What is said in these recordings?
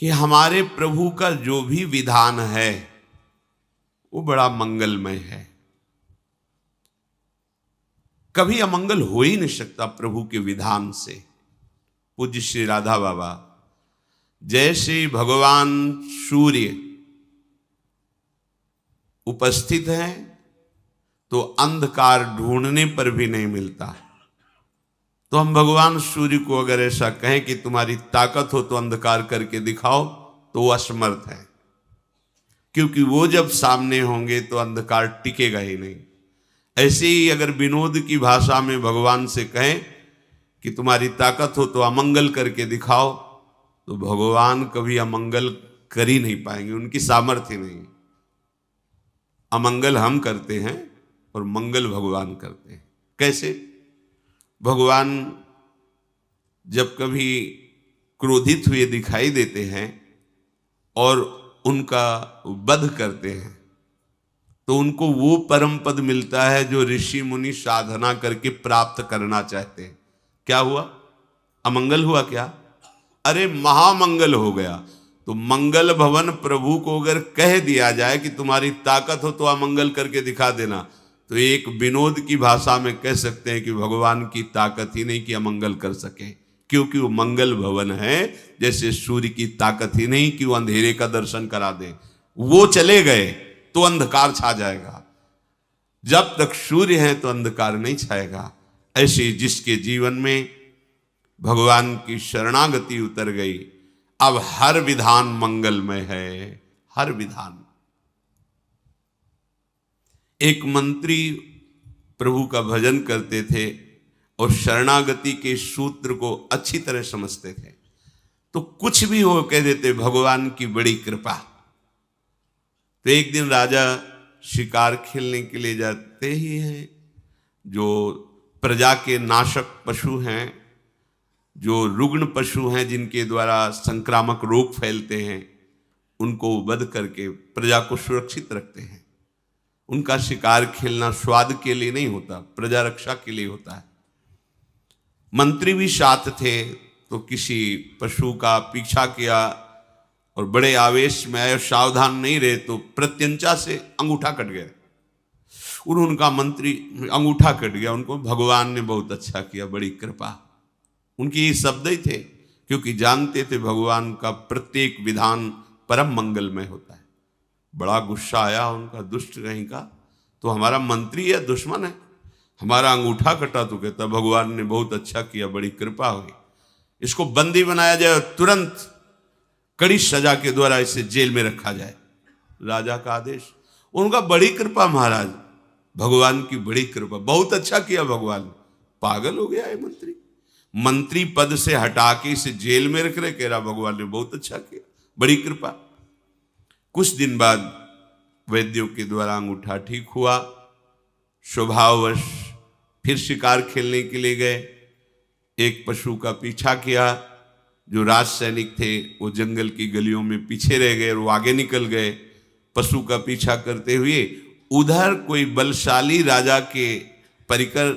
कि हमारे प्रभु का जो भी विधान है वो बड़ा मंगलमय है। कभी अमंगल हो ही नहीं सकता प्रभु के विधान से। पूज्य श्री राधा बाबा, जैसे भगवान सूर्य उपस्थित है तो अंधकार ढूंढने पर भी नहीं मिलता, तो हम भगवान सूर्य को अगर ऐसा कहें कि तुम्हारी ताकत हो तो अंधकार करके दिखाओ, तो वो असमर्थ है, क्योंकि वो जब सामने होंगे तो अंधकार टिकेगा ही नहीं। ऐसे ही अगर विनोद की भाषा में भगवान से कहें कि तुम्हारी ताकत हो तो अमंगल करके दिखाओ, तो भगवान कभी अमंगल कर ही नहीं पाएंगे, उनकी सामर्थ्य नहीं। अमंगल हम करते हैं और मंगल भगवान करते हैं। कैसे? भगवान जब कभी क्रोधित हुए दिखाई देते हैं और उनका वध करते हैं तो उनको वो परम पद मिलता है जो ऋषि मुनि साधना करके प्राप्त करना चाहते हैं। क्या हुआ? अमंगल हुआ क्या? अरे महामंगल हो गया। तो मंगल भवन प्रभु को अगर कह दिया जाए कि तुम्हारी ताकत हो तो अमंगल करके दिखा देना, तो एक विनोद की भाषा में कह सकते हैं कि भगवान की ताकत ही नहीं कि अमंगल कर सके, क्योंकि वो मंगल भवन है। जैसे सूर्य की ताकत ही नहीं कि वो अंधेरे का दर्शन करा दे, वो चले गए तो अंधकार छा जाएगा। जब तक सूर्य है तो अंधकार नहीं छाएगा। ऐसे जिसके जीवन में भगवान की शरणागति उतर गई, अब हर विधान मंगलमय है, हर विधान। एक मंत्री प्रभु का भजन करते थे और शरणागति के सूत्र को अच्छी तरह समझते थे, तो कुछ भी हो कह देते भगवान की बड़ी कृपा। तो एक दिन राजा शिकार खेलने के लिए जाते ही हैं, जो प्रजा के नाशक पशु हैं, जो रुग्ण पशु हैं, जिनके द्वारा संक्रामक रोग फैलते हैं, उनको वध करके प्रजा को सुरक्षित रखते हैं। उनका शिकार खेलना स्वाद के लिए नहीं होता, प्रजा रक्षा के लिए होता है। मंत्री भी साथ थे, तो किसी पशु का पीछा किया और बड़े आवेश में आए, सावधान नहीं रहे तो प्रत्यंचा से अंगूठा कट गया। उनका मंत्री अंगूठा कट गया, उनको भगवान ने बहुत अच्छा किया, बड़ी कृपा। उनके ये शब्द ही थे, क्योंकि जानते थे भगवान का प्रत्येक विधान परम मंगलमय होता है। बड़ा गुस्सा आया उनका, दुष्ट कहीं का, तो हमारा मंत्री या दुश्मन है, हमारा अंगूठा कटा तो कहता भगवान ने बहुत अच्छा किया, बड़ी कृपा हुई, इसको बंदी बनाया जाए, तुरंत कड़ी सजा के द्वारा इसे जेल में रखा जाए। राजा का आदेश। उनका बड़ी कृपा महाराज, भगवान की बड़ी कृपा, बहुत अच्छा किया भगवान। पागल हो गया है मंत्री, मंत्री पद से हटा के इसे जेल में रख रहे, कह रहा भगवान ने बहुत अच्छा किया, बड़ी कृपा। कुछ दिन बाद वैद्यों के द्वारा अंगूठा ठीक हुआ। स्वभाववश फिर शिकार खेलने के लिए गए। एक पशु का पीछा किया, जो राज सैनिक थे वो जंगल की गलियों में पीछे रह गए और वो आगे निकल गए। पशु का पीछा करते हुए उधर कोई बलशाली राजा के परिकर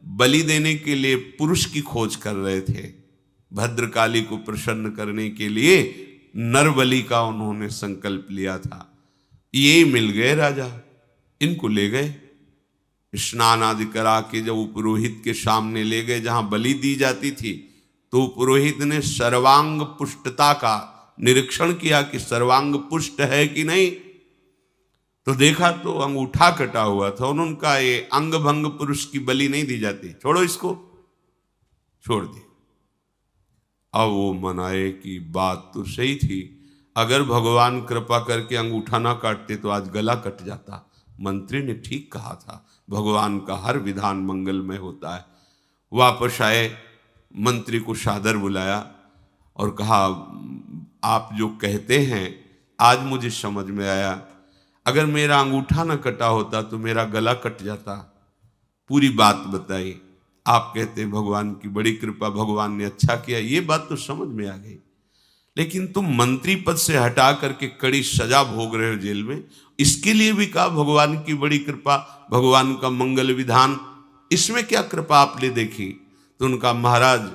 बलि देने के लिए पुरुष की खोज कर रहे थे। भद्रकाली को प्रसन्न करने के लिए नर बलि का उन्होंने संकल्प लिया था। ये मिल गए राजा, इनको ले गए, स्नान आदि करा के जब वो पुरोहित के सामने ले गए जहां बलि दी जाती थी, तो पुरोहित ने सर्वांग पुष्टता का निरीक्षण किया कि सर्वांग पुष्ट है कि नहीं। तो देखा तो अंगूठा कटा हुआ था। उन्होंने कहा ये अंग भंग पुरुष की बलि नहीं दी जाती, छोड़ो इसको, छोड़ दी। अब वो मनाए कि बात तो सही थी, अगर भगवान कृपा करके अंगूठा ना काटते तो आज गला कट जाता। मंत्री ने ठीक कहा था, भगवान का हर विधान मंगलमय होता है। वापस आए, मंत्री को सादर बुलाया और कहा आप जो कहते हैं आज मुझे समझ में आया, अगर मेरा अंगूठा न कटा होता तो मेरा गला कट जाता। पूरी बात बताई। आप कहते हैं भगवान की बड़ी कृपा, भगवान ने अच्छा किया, ये बात तो समझ में आ गई, लेकिन तुम मंत्री पद से हटा करके कड़ी सजा भोग रहे हो जेल में, इसके लिए भी कहा भगवान की बड़ी कृपा, भगवान का मंगल विधान, इसमें क्या कृपा आपने देखी? तो उनका महाराज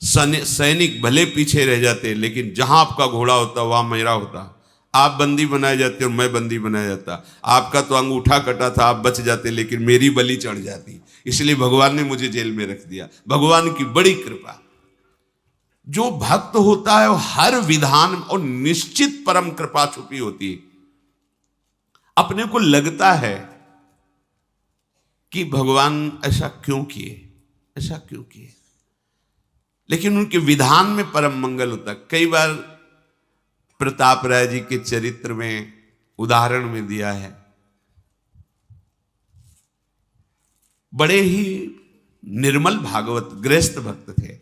सैनिक भले पीछे रह जाते, लेकिन जहां आपका घोड़ा होता वहां मेरा होता। आप बंदी बनाए जाते और मैं बंदी बनाया जाता। आपका तो अंगूठा कटा था, आप बच जाते, लेकिन मेरी बलि चढ़ जाती। इसलिए भगवान ने मुझे जेल में रख दिया। भगवान की बड़ी कृपा। जो भक्त होता है वो हर विधान और निश्चित परम कृपा छुपी होती है। अपने को लगता है कि भगवान ऐसा क्यों किए, ऐसा क्यों किए, लेकिन उनके विधान में परम मंगल होता है। कई बार प्रताप राय जी के चरित्र में उदाहरण में दिया है, बड़े ही निर्मल भागवत गृहस्थ भक्त थे।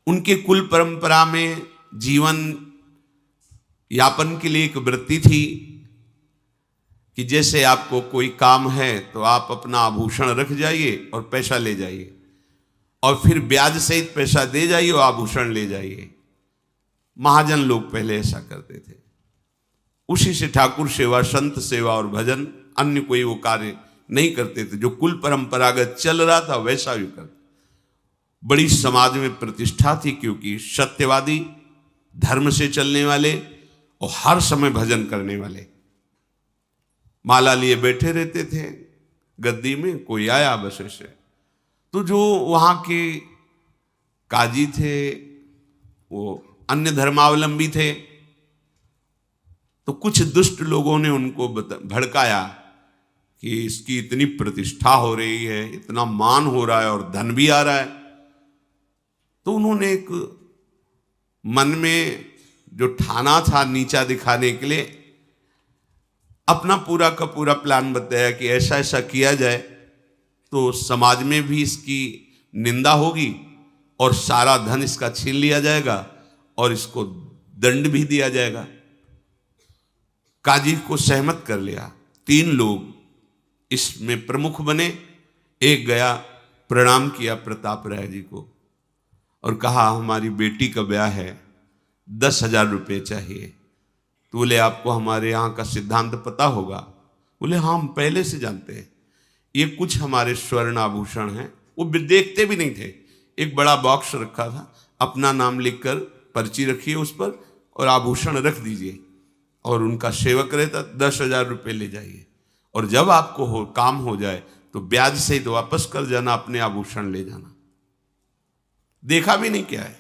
उनके कुल परंपरा में जीवन यापन के लिए एक वृत्ति थी कि जैसे आपको कोई काम है तो आप अपना आभूषण रख जाइए और पैसा ले जाइए, और फिर ब्याज सहित पैसा दे जाइए और आभूषण ले जाइए। महाजन लोग पहले ऐसा करते थे। उसी से ठाकुर सेवा, संत सेवा और भजन, अन्य कोई वो कार्य नहीं करते थे। जो कुल परंपरागत चल रहा था वैसा भी करते। बड़ी समाज में प्रतिष्ठा थी, क्योंकि सत्यवादी, धर्म से चलने वाले और हर समय भजन करने वाले। माला लिए बैठे रहते थे गद्दी में, कोई आया बस ऐसे। तो जो वहां के काजी थे वो अन्य धर्मावलंबी थे, तो कुछ दुष्ट लोगों ने उनको भड़काया कि इसकी इतनी प्रतिष्ठा हो रही है, इतना मान हो रहा है और धन भी आ रहा है। तो उन्होंने एक मन में जो ठाना था नीचा दिखाने के लिए, अपना पूरा का पूरा प्लान बताया कि ऐसा ऐसा किया जाए तो समाज में भी इसकी निंदा होगी और सारा धन इसका छीन लिया जाएगा और इसको दंड भी दिया जाएगा। काजी को सहमत कर लिया। 3 लोग इसमें प्रमुख बने। एक गया, प्रणाम किया प्रताप राय जी को और कहा हमारी बेटी का ब्याह है, 10,000 रुपये चाहिए। तो बोले आपको हमारे यहाँ का सिद्धांत पता होगा? बोले हाँ, हम पहले से जानते हैं। ये कुछ हमारे स्वर्ण आभूषण हैं। वो देखते भी नहीं थे। एक बड़ा बॉक्स रखा था, अपना नाम लिखकर पर्ची रखिए उस पर और आभूषण रख दीजिए, और उनका सेवक रहता, 10,000 रुपये ले जाइए, और जब आपको काम हो जाए तो ब्याज सहित तो वापस कर जाना, अपने आभूषण ले जाना। देखा भी नहीं क्या है।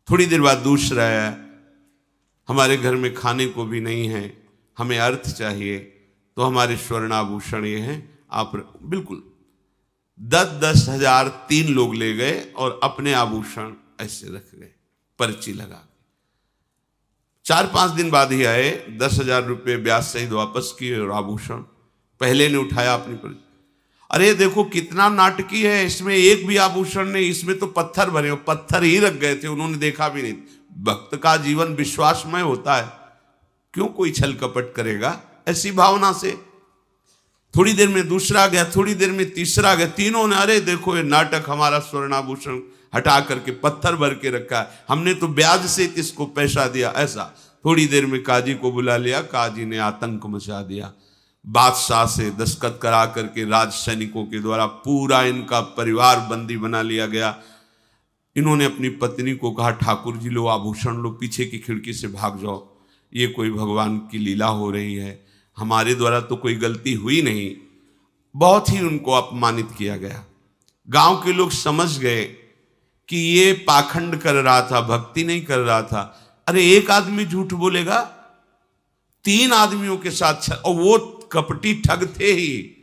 थोड़ी देर बाद दूसरा आया, हमारे घर में खाने को भी नहीं है, हमें अर्थ चाहिए, तो हमारे स्वर्ण आभूषण ये हैं, आप बिल्कुल 10,000 3 लोग ले गए और अपने आभूषण ऐसे रख गए, पर्ची लगा। 4-5 दिन बाद ही आए, 10,000 रुपये ब्याज सहित वापस किए और आभूषण पहले ने उठाया अपनी पर्ची। अरे देखो कितना नाटकी है, इसमें एक भी आभूषण नहीं, इसमें तो पत्थर भरे, पत्थर ही रख गए थे, उन्होंने देखा भी नहीं। भक्त का जीवन विश्वासमय होता है, क्यों कोई छल कपट करेगा, ऐसी भावना से। थोड़ी देर में दूसरा गया, थोड़ी देर में तीसरा गया, तीनों ने अरे देखो ये नाटक, हमारा स्वर्णाभूषण हटा करके पत्थर भर के रखा है, हमने तो ब्याज से इसको पैसा दिया, ऐसा। थोड़ी देर में काजी को बुला लिया, काजी ने आतंक मचा दिया। बादशाह से दस्तखत करा करके राज सैनिकों के द्वारा पूरा इनका परिवार बंदी बना लिया गया। इन्होंने अपनी पत्नी को कहा ठाकुर जी लो आभूषण लो, पीछे की खिड़की से भाग जाओ, ये कोई भगवान की लीला हो रही है, हमारे द्वारा तो कोई गलती हुई नहीं। बहुत ही उनको अपमानित किया गया। गांव के लोग समझ गए कि ये पाखंड कर रहा था, भक्ति नहीं कर रहा था। अरे एक आदमी झूठ बोलेगा, 3 आदमियों के साथ, और वो कपटी ठग थे ही।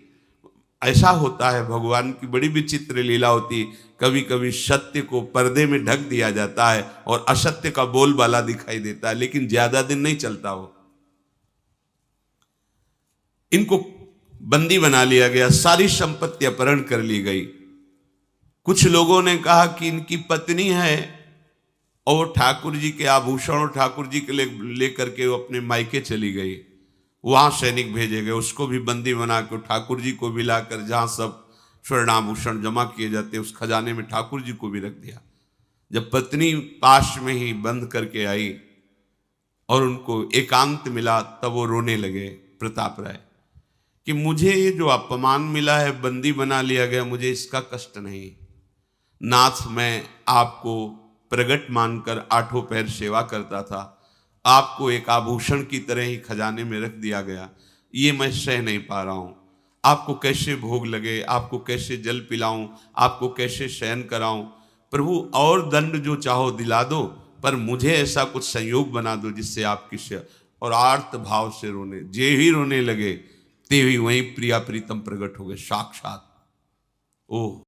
ऐसा होता है, भगवान की बड़ी विचित्र लीला होती है। कभी कभी सत्य को पर्दे में ढक दिया जाता है और असत्य का बोलबाला दिखाई देता है, लेकिन ज्यादा दिन नहीं चलता हो। इनको बंदी बना लिया गया, सारी संपत्ति अपहरण कर ली गई। कुछ लोगों ने कहा कि इनकी पत्नी है और ठाकुर जी के आभूषण और ठाकुर जी के लेकर के वो अपने मायके चली गई। वहां सैनिक भेजे गए, उसको भी बंदी बना कर ठाकुर जी को भी लाकर जहां सब स्वर्णाभूषण जमा किए जाते उस खजाने में ठाकुर जी को भी रख दिया। जब पत्नी पास में ही बंद करके आई और उनको एकांत मिला, तब वो रोने लगे प्रताप राय कि मुझे ये जो अपमान मिला है, बंदी बना लिया गया, मुझे इसका कष्ट नहीं, नाथ मैं आपको प्रगट मानकर आठों पैर सेवा करता था, आपको एक आभूषण की तरह ही खजाने में रख दिया गया, ये मैं सह नहीं पा रहा हूँ। आपको कैसे भोग लगे, आपको कैसे जल पिलाऊं, आपको कैसे शयन कराऊं। प्रभु और दंड जो चाहो दिला दो, पर मुझे ऐसा कुछ संयोग बना दो जिससे आपकी और आर्त भाव से रोने, जे ही रोने लगे ते ही वहीं प्रिया प्रीतम प्रकट हो गए साक्षात। ओह